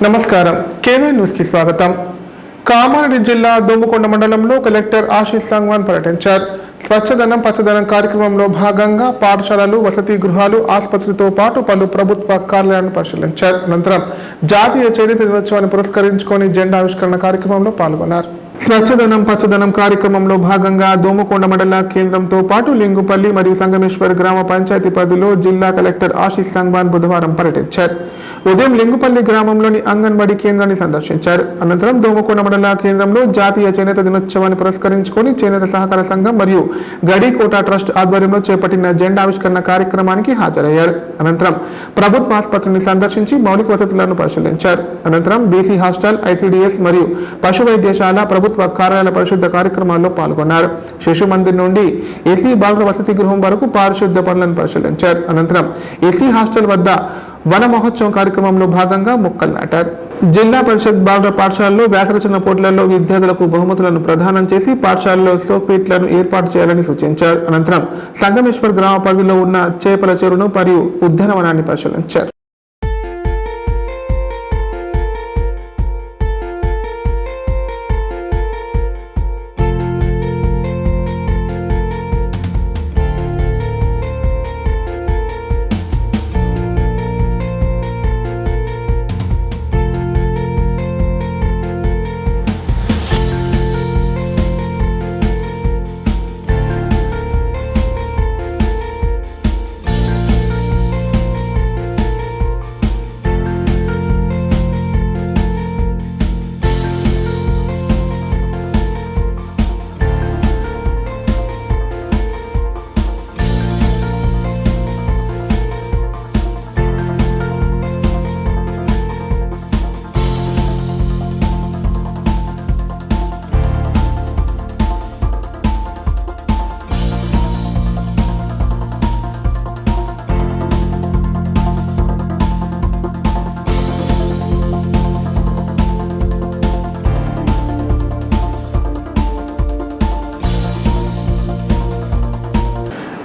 నమస్కారం KV news కి స్వాగతం. కామారెడ్డి జిల్లా దోమకొండ మండలంలో కలెక్టర్ ఆశీష్ సంగ్వాన్ పర్యటించారు. స్వచ్ఛదనం పచ్చదనం కార్యక్రమంలో భాగంగా పాఠశాలలు, వసతి గృహాలు, ఆసుపత్రితో పాటు పలు ప్రభుత్వ కార్యాలయాలను పరిశీలించారు. అనంతరం జాతీయ చేనేత దినోత్సవాన్ని పురస్కరించుకొని జెండా ఆవిష్కరణ కార్యక్రమంలో పాల్గొన్నారు. స్వచ్ఛదనం పచ్చదనం కార్యక్రమంలో భాగంగా దోమకొండ మండల కేంద్రంతో పాటు లింగుపల్లి మరియు సంగమేశ్వర్ గ్రామ పంచాయతీ పరిధిలో జిల్లా కలెక్టర్ ఆశీష్ సంగ్వాన్ బుధవారం పర్యటించారు. ఉదయం లింగుపల్లి గ్రామంలోని అంగన్వాడీ కేంద్రాన్ని సందర్శించారు. అనంతరం దోమకొండ మండల కేంద్రంలో జాతీయ చేనేత దినోత్సవాన్ని పురస్కరించుకొని చేనేత సహకార సంఘం మరియు గడికోట ట్రస్ట్ ఆధ్వర్యంలో చేపట్టిన జెండా ఆవిష్కరణ కార్యక్రమానికి హాజరయ్యారు. అనంతరం ప్రభుత్వ ఆసుపత్రిని సందర్శించి మౌలిక వసతులను పరిశీలించారు. అనంతరం బీసీ హాస్టల్, ఐసీడీఎస్ మరియు పశు వైద్యశాల, ప్రభుత్వ కార్యాలయ పరిశుద్ధ కార్యక్రమాల్లో పాల్గొన్నారు. శిశు మందిర్ నుండి ఎస్సీ బాలుర వసతి గృహం వరకు పారిశుద్ధ పనులను పరిశీలించారు. అనంతరం ఎస్సీ హాస్టల్ వద్ద వన మహోత్సవం కార్యక్రమంలో భాగంగా మొక్కలు నాటారు. జిల్లా పరిషత్ బాలుర పాఠశాలలో వ్యాసరచన పోటీలలో విద్యార్థులకు బహుమతులను ప్రదానం చేసి పాఠశాలలో స్లోక్వీట్లను ఏర్పాటు చేయాలని సూచించారు. అనంతరం సంగమేశ్వర్ గ్రామ పరిధిలో ఉన్న చేపల చెరువును మరియు ఉద్యానవనాన్ని పరిశీలించారు.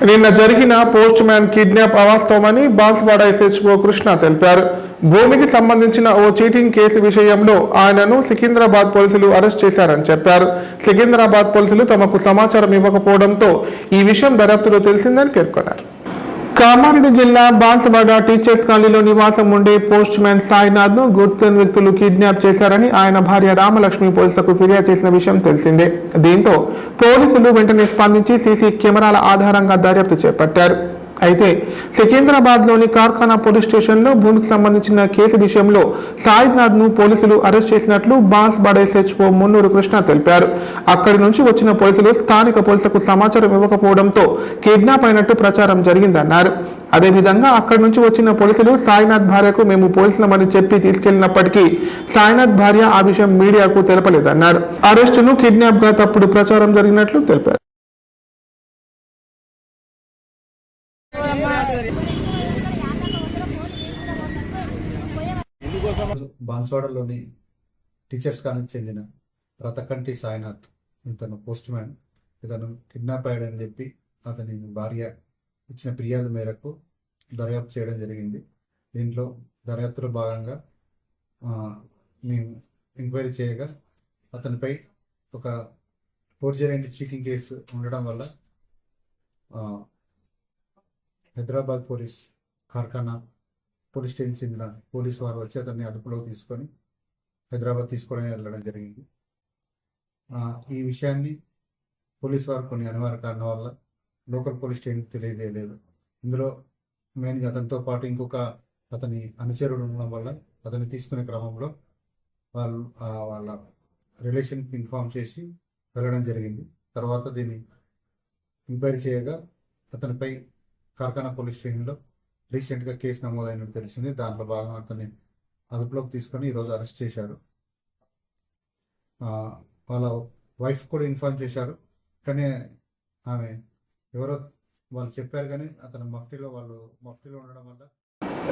నిన్న జరిగిన పోస్ట్ మ్యాన్ కిడ్నాప్ అవాస్తవమని బాన్స్వాడ ఎస్హెచ్ఓ కృష్ణ తెలిపారు. భూమికి సంబంధించిన ఓ చీటింగ్ కేసు విషయంలో ఆయనను సికింద్రాబాద్ పోలీసులు అరెస్ట్ చేశారని చెప్పారు. సికింద్రాబాద్ పోలీసులు తమకు సమాచారం ఇవ్వకపోవడంతో ఈ విషయం దర్యాప్తులో తెలిసిందని పేర్కొన్నారు. కామారెడ్డి జిల్లా బాన్స్వాడ టీచర్స్ కాలనీలో నివాసం ఉండే పోస్ట్ మ్యాన్ సాయినాథ్ ను గుర్తులేని వ్యక్తులు కిడ్నాప్ చేశారని ఆయన భార్య రామలక్ష్మి పోలీసులకు ఫిర్యాదు చేసిన విషయం తెలిసిందే. దీంతో పోలీసులు వెంటనే స్పందించి సీసీ కెమెరాల ఆధారంగా దర్యాప్తు చేపట్టారు. అయితే సికింద్రాబాద్ లోని కార్ఖానా పోలీస్ స్టేషన్ లో భూమికి సంబంధించిన కేసు విషయంలో సాయినాథ్ ను పోలీసులు అరెస్ట్ చేసినట్లు బాన్స్వాడ ఎస్హెచ్ఓ మున్నూరు కృష్ణ తెలిపారు. అక్కడి నుంచి వచ్చిన పోలీసులు స్థానిక పోలీసులకు సమాచారం ఇవ్వకపోవడంతో కిడ్నాప్ అయినట్టు ప్రచారం జరిగిందన్నారు. అదేవిధంగా అక్కడి నుంచి వచ్చిన పోలీసులు సాయినాథ్ భార్యకు మేము పోలీసులమని చెప్పి తీసుకెళ్లినప్పటికీ సాయినాథ్ భార్య ఆ విషయం మీడియాకు తెలపలేదన్నారు. అరెస్టును కిడ్నాప్ గా తప్పుడు ప్రచారం జరిగినట్లు తెలిపారు. బాన్స్వాడలోని టీచర్స్ కాలేజ్ చెందిన రతకంటి సాయినాథ్ ఇతను పోస్ట్ మ్యాన్, ఇతను కిడ్నాప్ అయ్యాడని చెప్పి అతని భార్య ఇచ్చిన ఫిర్యాదు మేరకు దర్యాప్తు చేయడం జరిగింది. దీంట్లో దర్యాప్తులో భాగంగా మేము ఎంక్వైరీ చేయగా అతనిపై ఒక ఫోర్జరీ అండ్ చీటింగ్ కేసు ఉండడం వల్ల హైదరాబాద్ పోలీస్ కార్ఖానా పోలీస్ స్టేషన్ చెందిన పోలీసు వారు వచ్చి అతన్ని అదుపులోకి తీసుకొని హైదరాబాద్ తీసుకోవడం వెళ్ళడం జరిగింది. ఈ విషయాన్ని పోలీసు వారు కొన్ని అనివార్య కారణం వల్ల లోకల్ పోలీస్ స్టేషన్కి తెలియజేయలేదు. ఇందులో మెయిన్గా అతనితో పాటు ఇంకొక అతని అనుచరుడు ఉండడం వల్ల అతన్ని తీసుకునే క్రమంలో వాళ్ళ రిలేషన్కి ఇన్ఫార్మ్ చేసి వెళ్ళడం జరిగింది. తర్వాత దీన్ని ఎంక్వైరీ చేయగా అతనిపై కార్ఖానా పోలీస్ స్టేషన్లో రీసెంట్గా కేసు నమోదైనట్టు తెలిసింది. దాంట్లో భాగంగా అతన్ని అదుపులోకి తీసుకొని ఈరోజు అరెస్ట్ చేశారు. వాళ్ళ వైఫ్ కూడా ఇన్ఫార్మ్ చేశారు, కానీ ఆమె ఎవరో వాళ్ళు చెప్పారు, కానీ అతను మఫ్టీలో ఉండడం వల్ల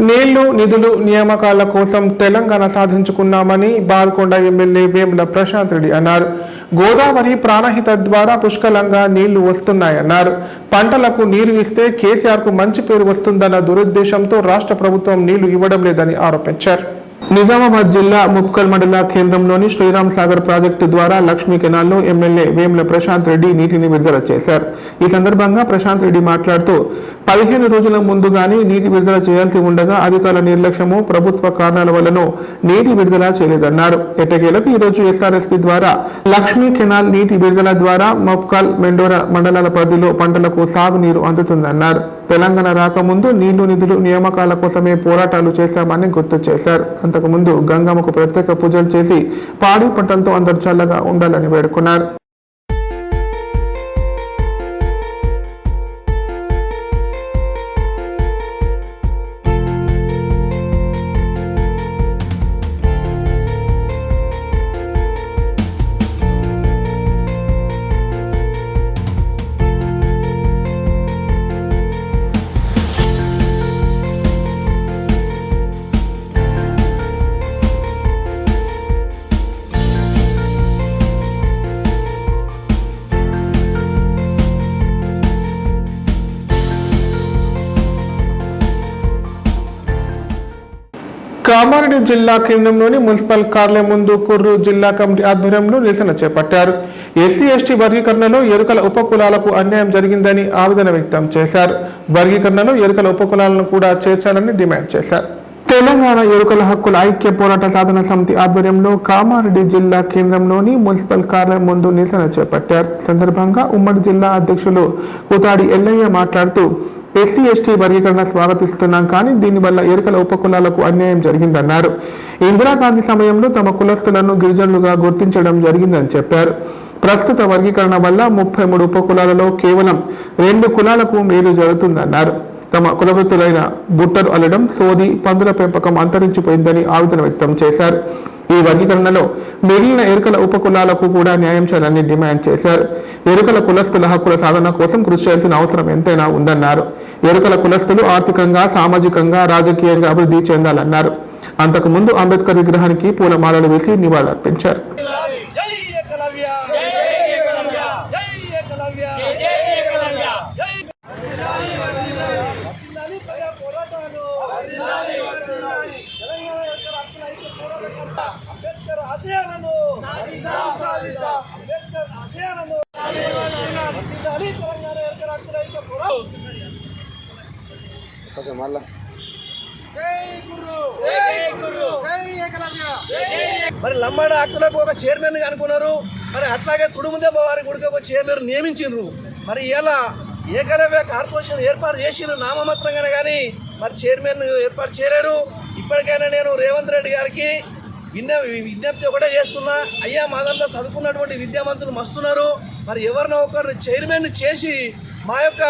నీళ్లు, నిధులు, నియామకాల కోసం తెలంగాణ సాధించుకున్నామని బాల్కొండ ఎమ్మెల్యే వేముల ప్రశాంత్ రెడ్డి అన్నారు. గోదావరి ప్రాణహిత ద్వారా పుష్కలంగా నీళ్లు వస్తున్నాయన్నారు. పంటలకు నీరు ఇస్తే కేసీఆర్ కు మంచి పేరు వస్తుందన్న దురుద్దేశంతో రాష్ట్ర ప్రభుత్వం నీళ్లు ఇవ్వడం లేదని ఆరోపించారు. నిజామాబాద్ జిల్లా ముప్కల్ మండల కేంద్రంలోని శ్రీరామ్ సాగర్ ప్రాజెక్టు ద్వారా లక్ష్మీ కెనాల్లో ఎమ్మెల్యే వేముల ప్రశాంత్ రెడ్డి నీటిని విడుదల చేశారు. ఈ సందర్భంగా ప్రశాంత్ రెడ్డి మాట్లాడుతూ 15 రోజుల ముందుగానే నీటి విడుదల చేయాల్సి ఉండగా అధికారుల నిర్లక్ష్యము, ప్రభుత్వ కారణాల వల్లనూ నీటి విడుదల చేయలేదన్నారు. ఎట్టకేలకు ఈ రోజు ఎస్ఆర్ఎస్పీ ద్వారా లక్ష్మీ కెనాల్ నీటి విడుదల ద్వారా ముప్కల్, మెండోరా మండలాల పరిధిలో పంటలకు సాగునీరు అందుతుందన్నారు. తెలంగాణ రాకముందు నీళ్లు నిధులు నియామకాల కోసమే పోరాటాలు చేశామని గుర్తు చేశారు. అంతకుముందు గంగమ్మకు ప్రత్యేక పూజలు చేసి పాడి పంటలతో అందరూ చల్లగా ఉండాలని వేడుకున్నారు. కామారెడ్డి జిల్లా కేంద్రంలోని మున్సిపల్ కార్యాలయం ముందు కుర్రు జిల్లా కమిటీ ఆధ్వర్యంలో నిరసన చేపట్టారు. ఎస్సీ ఎస్టీ వర్గీకరణలో ఎరుకల ఉపకులాలకు అన్యాయం జరిగిందని ఆవేదన వ్యక్తం చేశారు. వర్గీకరణలో ఎరుకల ఉపకులాలను కూడా చేర్చాలని డిమాండ్ చేశారు. తెలంగాణ ఎరుకల హక్కుల ఐక్య పోరాట సాధన సమితి ఆధ్వర్యంలో కామారెడ్డి జిల్లా కేంద్రంలోని మున్సిపల్ కార్యాలయం ముందు నిరసన చేపట్టారు. సందర్భంగా ఉమ్మడి జిల్లా అధ్యక్షులు కూతాడి ఎల్లయ్య మాట్లాడుతూ ఎస్సీ ఎస్టీ వర్గీకరణ స్వాగతిస్తున్నాం, కానీ దీనివల్ల ఎరుకల ఉపకులాలకు అన్యాయం జరిగిందన్నారు. ఇందిరాగాంధీ సమయంలో తమ కులస్తులను గిరిజనులుగా గుర్తించడం జరిగిందని చెప్పారు. ప్రస్తుత వర్గీకరణ వల్ల 33 ఉపకులాలలో కేవలం 2 కులాలకు మేలు జరుగుతుందన్నారు. తమ కులవృత్తులైన బుట్టలు అల్లడం, సోది, పందుల పెంపకం అంతరించిపోయిందని ఆవేదన వ్యక్తం చేశారు. ఈ వర్గీకరణలో మిగిలిన ఎరుకల ఉపకులాలకు కూడా న్యాయం చేయాలని డిమాండ్ చేశారు. ఎరుకల కులస్తుల హక్కుల సాధన కోసం కృషి చేయాల్సిన అవసరం ఎంతైనా ఉందన్నారు. ఎరుకల కులస్తులు ఆర్థికంగా, సామాజికంగా, రాజకీయంగా అభివృద్ధి చెందాలన్నారు. అంతకుముందు అంబేద్కర్ విగ్రహానికి పూలమాలలు వేసి నివాళులర్పించారు. మరి లంబాడ హక్కులకు ఒక చైర్మన్ అనుకున్నారు. మరి అట్లాగే తుడుముదెబ్బ వారి గుడికి ఒక చైర్మన్ నియమించారు. మరి ఇలా ఏకలవ్య కార్పొరేషన్ ఏర్పాటు చేసిన నామమాత్రంగానే కానీ మరి చైర్మన్ ఏర్పాటు చేయలేరు. ఇప్పటికైనా నేను రేవంత్ రెడ్డి గారికి విజ్ఞప్తి ఒకటే చేస్తున్నా, అయ్యా మా దాంట్లో చదువుకున్నటువంటి విద్యావంతులు మస్తున్నారు, మరి ఎవరినో ఒకరు చైర్మన్ చేసి మా యొక్క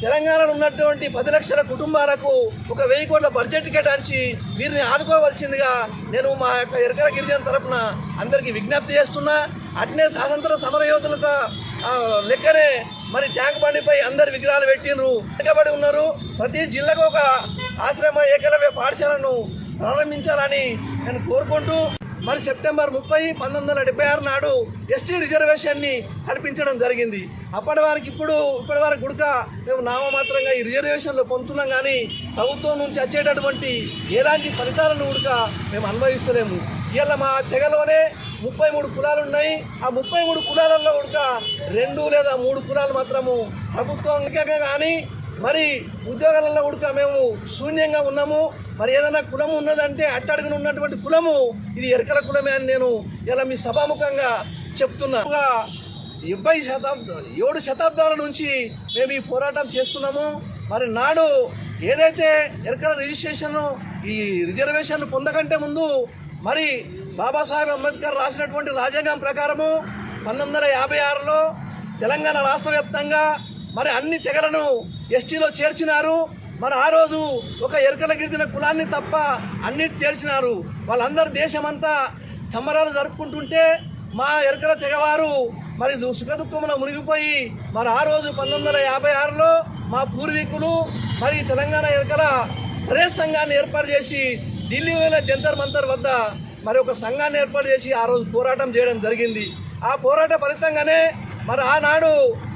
తెలంగాణలో ఉన్నటువంటి 10 లక్షల కుటుంబాలకు ఒక 1000 కోట్ల బడ్జెట్ కేటాయించి వీరిని ఆదుకోవాల్సిందిగా నేను మా యొక్క ఎరకల గిరిజన తరఫున అందరికీ విజ్ఞప్తి చేస్తున్నా. అట్నే స్వాతంత్ర సమరయోధులతో లెక్కనే మరి ట్యాంక్ బండిపై అందరు విగ్రహాలు పెట్టినరు, వెనుకబడి ఉన్నారు. ప్రతి జిల్లాకు ఒక ఆశ్రమ ఏకలవ్య పాఠశాలను ప్రారంభించాలని నేను కోరుకుంటూ, మరి సెప్టెంబర్ 30, 1976 నాడు ఎస్టీ రిజర్వేషన్ని కల్పించడం జరిగింది. ఇప్పటి వరకు గుడక మేము నామమాత్రంగా ఈ రిజర్వేషన్లు పొందుతున్నాం, కానీ ప్రభుత్వం నుంచి వచ్చేటటువంటి ఎలాంటి ఫలితాలను గుడక మేము అనుభవిస్తలేము. ఇవాళ మా తెగలోనే 33 కులాలు ఉన్నాయి. ఆ 33 కులాలలో గుడక 2 లేదా 3 కులాలు మాత్రము ప్రభుత్వంగా కానీ మరి ఉద్యోగాలలో కూడా మేము శూన్యంగా ఉన్నాము. మరి ఏదైనా కులము ఉన్నదంటే అట్టడుగున ఉన్నటువంటి కులము ఇది ఎరకల కులమే అని నేను ఇలా మీ సభాముఖంగా చెప్తున్నా. 7 శతాబ్దాల నుంచి మేము ఈ పోరాటం చేస్తున్నాము. మరి నాడు ఏదైతే ఎరకల ఈ రిజర్వేషన్ పొందకంటే ముందు మరి బాబాసాహెబ్ అంబేద్కర్ రాసినటువంటి రాజ్యాంగం ప్రకారము 1956లో తెలంగాణ రాష్ట్ర వ్యాప్తంగా మరి అన్ని తెగలను ఎస్టీలో చేర్చినారు. మరి ఆ రోజు ఒక ఎరకల గిరిజన కులాన్ని తప్ప అన్నిటి చేర్చినారు. వాళ్ళందరూ దేశమంతా సంబరాలు జరుపుకుంటుంటే మా ఎరకల తెగవారు మరి సుఖదుఖమున మునిగిపోయి మరి ఆ రోజు 1956లో మా పూర్వీకులు మరి తెలంగాణ ఎరకల ప్రదేశ్ సంఘాన్ని ఏర్పాటు చేసి ఢిల్లీలో జంతర్ మంతర్ వద్ద మరి ఒక సంఘాన్ని ఏర్పాటు చేసి ఆ రోజు పోరాటం చేయడం జరిగింది. ఆ పోరాట ఫలితంగానే మరి ఆనాడు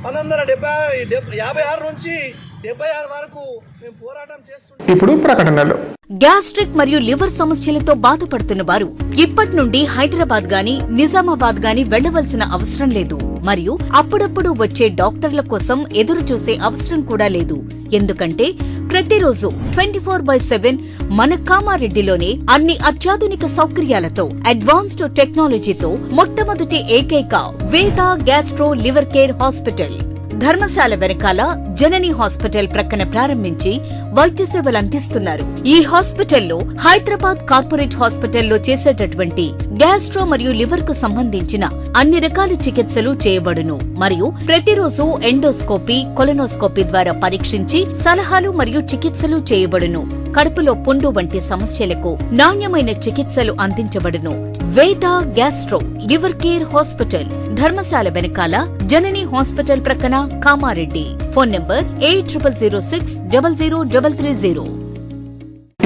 1956 నుంచి 76 వరకు మేము పోరాటం చేస్తున్నాం. ఇప్పుడు ప్రకటనలు. గ్యాస్ట్రిక్ మరియు లివర్ సమస్యలతో బాధపడుతున్న వారు ఇప్పటి నుండి హైదరాబాద్ గాని నిజామాబాద్ గాని వెళ్లవలసిన అవసరం లేదు. మరియు అప్పుడప్పుడు వచ్చే డాక్టర్ల కోసం ఎదురు చూసే అవసరం కూడా లేదు. ఎందుకంటే ప్రతిరోజు 24/7 మన కామారెడ్డిలోనే అన్ని అత్యాధునిక సౌకర్యాలతో అడ్వాన్స్డ్ టెక్నాలజీతో మొట్టమొదటి ఏకైక వేద gastro liver care hospital Dharamshala వెనకాల జనని హాస్పిటల్ ప్రక్కన ప్రారంభించి వైద్య సేవలు అందిస్తున్నారు. ఈ హాస్పిటల్లో హైదరాబాద్ కార్పొరేట్ హాస్పిటల్లో చేసేటటువంటి గ్యాస్ట్రో మరియు లివర్ కు సంబంధించిన అన్ని రకాల చికిత్సలు చేయబడును. మరియు ప్రతిరోజు ఎండోస్కోపీ, కొలనోస్కోపీ ద్వారా పరీక్షించి సలహాలు మరియు చికిత్సలు చేయబడును. కడుపులో పుండు వంటి సమస్యలకు నాణ్యమైన చికిత్సలు అందించబడును. వేద gastro liver care hospital Dharamshala వెనకాల జనని హాస్పిటల్ ప్రక్కన కామారెడ్డి. Phone number 8006000330.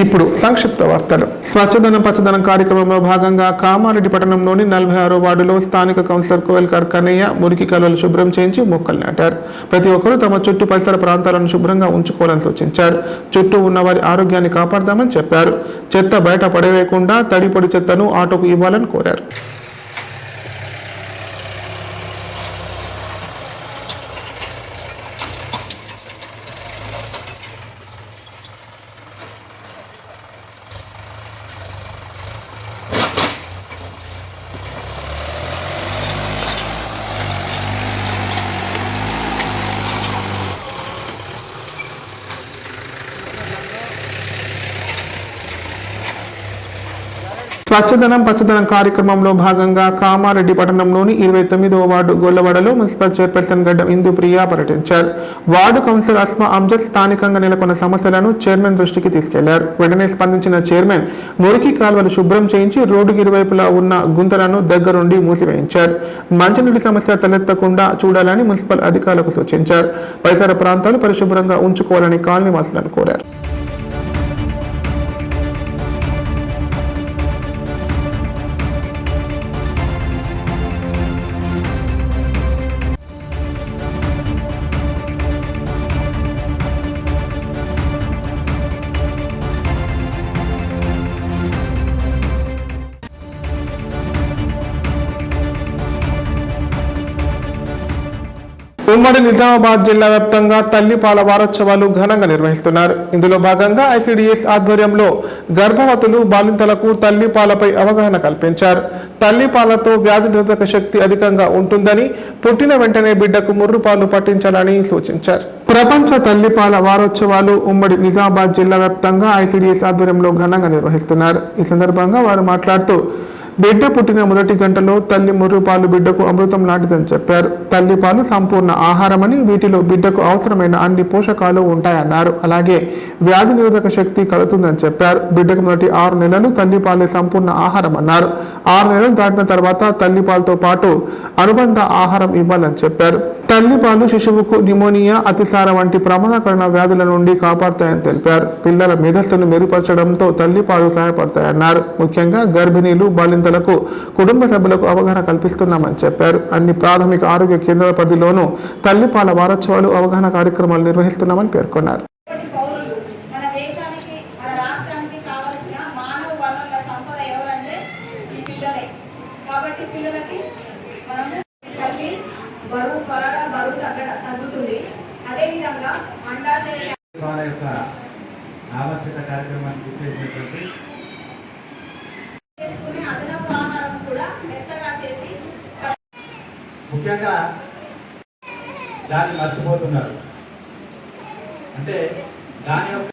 ఇప్పుడు సంక్షిప్త వార్తలు. స్వచ్ఛదనం పచ్చదనం కార్యక్రమంలో భాగంగా కామారెడ్డి పట్టణంలోని 46వ వార్డులో స్థానిక కౌన్సిలర్ కోవెల్కర్ కన్నయ్య మురికి కాలువలు శుభ్రం చేయించి మొక్కలు నాటారు. ప్రతి ఒక్కరూ తమ చుట్టూ పరిసర ప్రాంతాలను శుభ్రంగా ఉంచుకోవాలని సూచించారు. చుట్టూ ఉన్న వారి ఆరోగ్యాన్ని కాపాడదామని చెప్పారు. చెత్త బయట పడవేయకుండా తడి పొడి చెత్తను ఆటోకు ఇవ్వాలని కోరారు. స్వచ్ఛదనం పచ్చదనం కార్యక్రమంలో భాగంగా కామారెడ్డి పట్టణంలోని 29వ వార్డు గొల్లవాడలో మున్సిపల్ చైర్పర్సన్ గడ్డం ఇందుప్రియ పర్యటించారు. వార్డు కౌన్సిలర్ అస్మా అమ్జద్ స్థానికంగా నెలకొన్న సమస్యలను చైర్మన్ దృష్టికి తీసుకెళ్లారు. వెంటనే స్పందించిన చైర్మన్ మురికి కాల్వలు శుభ్రం చేయించి రోడ్డుకి ఇరువైపులా ఉన్న గుంతలను దగ్గరుండి మూసివేయించారు. మంచినీటి సమస్య తలెత్తకుండా చూడాలని మున్సిపల్ అధికారులకు సూచించారు. పరిసర ప్రాంతాలు పరిశుభ్రంగా ఉంచుకోవాలని కాలనీ వాసులను కోరారు. ఉమ్మడి నిజామాబాద్ జిల్లా వ్యాప్తంగా తల్లిపాల వారోత్సవాలు ఘనంగా నిర్వహిస్తున్నారు. ఇందులో భాగంగా ఐసిడిఎస్ ఆధ్వర్యంలో గర్భవతులు, బాలింతలకు తల్లిపాలపై అవగాహన కల్పించారు. తల్లిపాలతో వ్యాధి నిరోధక శక్తి అధికంగా ఉంటుందని, పుట్టిన వెంటనే బిడ్డకు ముర్రుపాలు పట్టించాలని సూచించారు. ప్రపంచ తల్లిపాల వారోత్సవాలు ఉమ్మడి నిజామాబాద్ జిల్లా వ్యాప్తంగా ఐసిడిఎస్ ఆధ్వర్యంలో ఘనంగా నిర్వహిస్తున్నారు. ఈ సందర్భంగా వారు మాట్లాడుతూ బిడ్డ పుట్టిన మొదటి గంటలో తల్లి ముర్రుపాలు బిడ్డకు అమృతం లాంటిదని చెప్పారు. తల్లిపాలు సంపూర్ణ ఆహారమని, వీటిలో బిడ్డకు అవసరమైన అన్ని పోషకాలు ఉంటాయన్నారు. అలాగే వ్యాధి నిరోధక శక్తి కలుగుతుందని చెప్పారు. బిడ్డకు మొదటి 6 నెలలు తల్లిపాలే సంపూర్ణ ఆహారం అన్నారు. 6 నెలలు దాటిన తర్వాత తల్లిపాలతో పాటు అనుబంధ ఆహారం ఇవ్వాలని చెప్పారు. తల్లిపాలు శిశువుకు న్యూమోనియా, అతిసార వంటి ప్రమాదకరమైన వ్యాధుల నుండి కాపాడుతాయని తెలిపారు. పిల్లల మేధస్సును మెరుగుపరచడంతో తల్లిపాలు సహాయపడతాయన్నారు. ముఖ్యంగా గర్భిణీలు, బాలింతలకు కుటుంబ సభ్యులకు అవగాహన కల్పిస్తున్నామని చెప్పారు. అన్ని ప్రాథమిక ఆరోగ్య కేంద్రాల పరిధిలోనూ తల్లిపాల వారోత్సవాలు, అవగాహన కార్యక్రమాలు నిర్వహిస్తున్నామని పేర్కొన్నారు. ఆవశ్యక కార్యక్రమాన్ని గుర్తించినటువంటి ముఖ్యంగా దాన్ని మర్చిపోతున్నారు. అంటే దాని యొక్క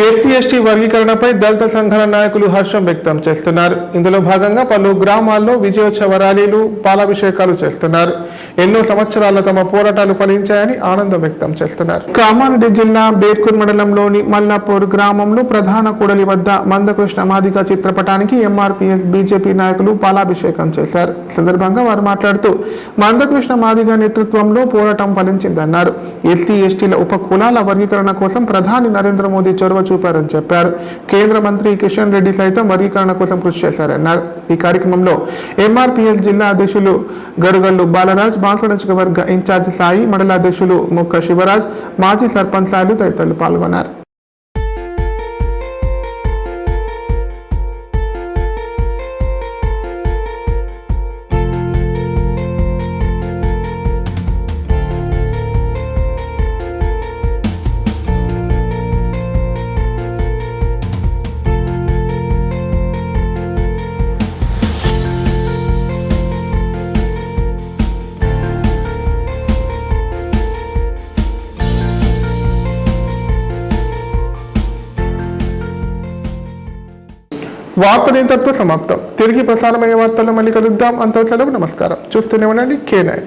ఎస్సీ ఎస్టీ వర్గీకరణపై దళిత సంఘాల నాయకులు హర్షం వ్యక్తం చేస్తున్నారు. ఇందులో భాగంగా పలు గ్రామాల్లో విజయోత్సవ ర్యాలీలు, పాలాభిషేకాలు చేస్తున్నారు. ఎన్నో సంవత్సరాల తమ పోరాటాలు ఫలించాయని ఆనందం వ్యక్తం చేస్తున్నారు. కామారెడ్డి జిల్లా బేర్కూర్ మండలంలోని మల్లాపూర్ గ్రామంలో ప్రధాన కూడలి వద్ద మందకృష్ణ మాదిగ చిత్రపటానికి ఎంఆర్పీఎస్ బీజేపీ నాయకులు పాలాభిషేకం చేశారు. ఈ సందర్భంగా వారు మాట్లాడుతూ మందకృష్ణ మాదిగ నేతృత్వంలో పోరాటం ఫలించిందన్నారు. ఎస్సీ ఎస్టీల ఉప కులాల వర్గీకరణ కోసం ప్రధాని నరేంద్ర మోదీ చొరవ చూపారని చెప్పారు. కేంద్ర మంత్రి కిషన్ రెడ్డి సైతం వర్గీకరణ కోసం కృషి చేశారన్నారు. ఈ కార్యక్రమంలో ఎంఆర్పీఎస్ జిల్లా అధ్యక్షులు గరుగల్లు బాలరాజ్, బాన్సుల నియోజకవర్గ ఇన్ఛార్జ్ సాయి, మండల అధ్యక్షులు ముక్క శివరాజ్, మాజీ సర్పంచ్ సాయిలు తదితరులు పాల్గొన్నారు. వార్తలు ఇంతటితో సమాప్తం. తిరిగి ప్రసారమయ్యే వార్తల్లో మళ్ళీ కలుద్దాం. అంతవరకు సెలవు. నమస్కారం. చూస్తూనే ఉండండి K9.